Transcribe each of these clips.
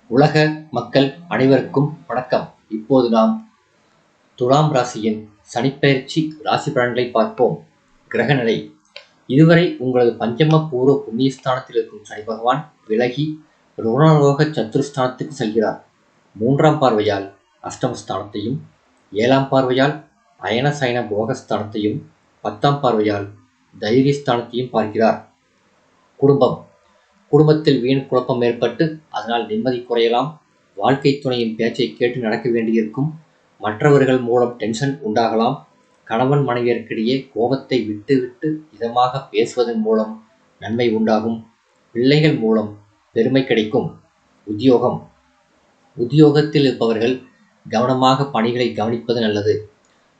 உலக மக்கள் அனைவருக்கும் வணக்கம். இப்போது நாம் துலாம் ராசியின் சனிப்பெயர்ச்சி ராசி பலன்களை பார்ப்போம். கிரகநிலை. இதுவரை உங்களது பஞ்சம பூர்வ புண்ணியஸ்தானத்தில் இருக்கும் சனி பகவான் விலகி ருணரோக சத்துருஸ்தானத்துக்கு செல்கிறார். 3ஆம் பார்வையால் அஷ்டமஸ்தானத்தையும் 7ஆம் பார்வையால் அயன சயன போகஸ்தானத்தையும் 10ஆம் பார்வையால் தைரியஸ்தானத்தையும் பார்க்கிறார். குடும்பம். குடும்பத்தில் வீண் குழப்பம் ஏற்பட்டு அதனால் நிம்மதி குறையலாம். வாழ்க்கை துணையின் பேச்சை கேட்டு நடக்க வேண்டியிருக்கும். மற்றவர்கள் மூலம் டென்ஷன் உண்டாகலாம். கணவன் மனைவியர்க்கிடையே கோபத்தை விட்டு இதமாக பேசுவதன் மூலம் நன்மை உண்டாகும். பிள்ளைகள் மூலம் பெருமை கிடைக்கும். உத்தியோகம். உத்தியோகத்தில் இருப்பவர்கள் கவனமாக பணிகளை கவனிப்பது நல்லது.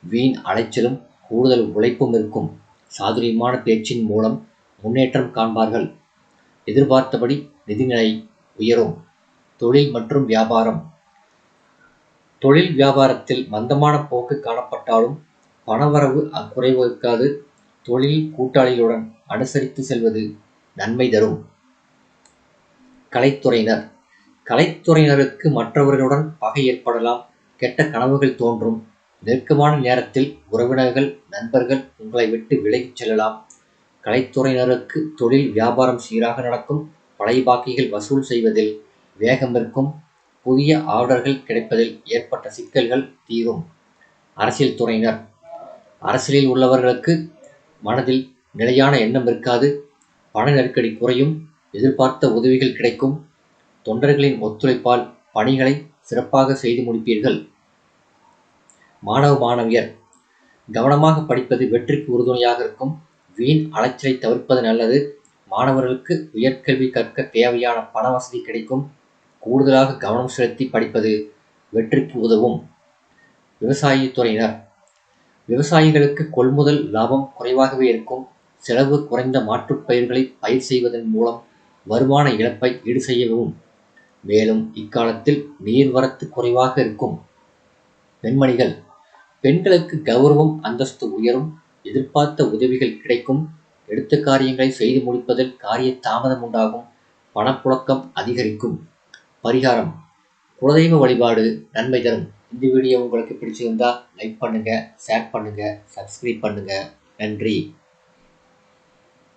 வீண் அலைச்சலும் கூடுதல் உழைப்பும் இருக்கும். சாதுரியமான பேச்சின் மூலம் முன்னேற்றம் காண்பார்கள். எதிர்பார்த்தபடி நிதிநிலை உயரும். தொழில் மற்றும் வியாபாரம். தொழில் வியாபாரத்தில் மந்தமான போக்கு காணப்பட்டாலும் பணவரவு குறைவு இருக்காது. தொழில் கூட்டாளிகளுடன் அனுசரித்து செல்வது நன்மை தரும். கலைத்துறையினர். கலைத்துறையினருக்கு மற்றவர்களுடன் பகை ஏற்படலாம். கெட்ட கனவுகள் தோன்றும். நெருக்கமான நேரத்தில் உறவினர்கள் நண்பர்கள் உங்களை விட்டு விலகிச் செல்லலாம். கலைத்துறையினருக்கு தொழில் வியாபாரம் சீராக நடக்கும். பழைய பாக்கிகள் வசூல் செய்வதில் வேகம் இருக்கும். புதிய ஆர்டர்கள் கிடைப்பதில் ஏற்பட்ட சிக்கல்கள் தீரும். அரசியல் துறையினர். அரசியலில் உள்ளவர்களுக்கு மனதில் நிலையான எண்ணம் இருக்காது. பண நெருக்கடி குறையும். எதிர்பார்த்த உதவிகள் கிடைக்கும். தொண்டர்களின் ஒத்துழைப்பால் பணிகளை சிறப்பாக செய்து முடிப்பீர்கள். மாணவ மாணவியர். கவனமாக படிப்பது வெற்றிக்கு உறுதுணையாக இருக்கும். வீண் அலைச்சலை தவிர்ப்பது நல்லது. மாணவர்களுக்கு உயர்கல்வி கற்க தேவையான பண வசதி கிடைக்கும். கூடுதலாக கவனம் செலுத்தி படிப்பது வெற்றிக்கு உதவும். விவசாய துறையினர். விவசாயிகளுக்கு கொள்முதல் லாபம் குறைவாகவே இருக்கும். செலவு குறைந்த மாற்றுப் பயிர்களை பயிர் செய்வதன் மூலம் வருமான இழப்பை ஈடு செய்யவும். மேலும் இக்காலத்தில் நீர்வரத்து குறைவாக இருக்கும். பெண்மணிகள். பெண்களுக்கு கௌரவம் அந்தஸ்து உயரும். எதிர்பார்த்த உதவிகள் கிடைக்கும். எடுத்த காரியங்களை செய்து முடிப்பதில் காரிய தாமதம் உண்டாகும். பணப்புழக்கம் அதிகரிக்கும். பரிகாரம். குலதெய்வ வழிபாடு நன்மை தரும். இந்த வீடியோ உங்களுக்கு பிடிச்சிருந்தா லைக் பண்ணுங்க, ஷேர் பண்ணுங்க, சப்ஸ்கிரைப் பண்ணுங்க. நன்றி.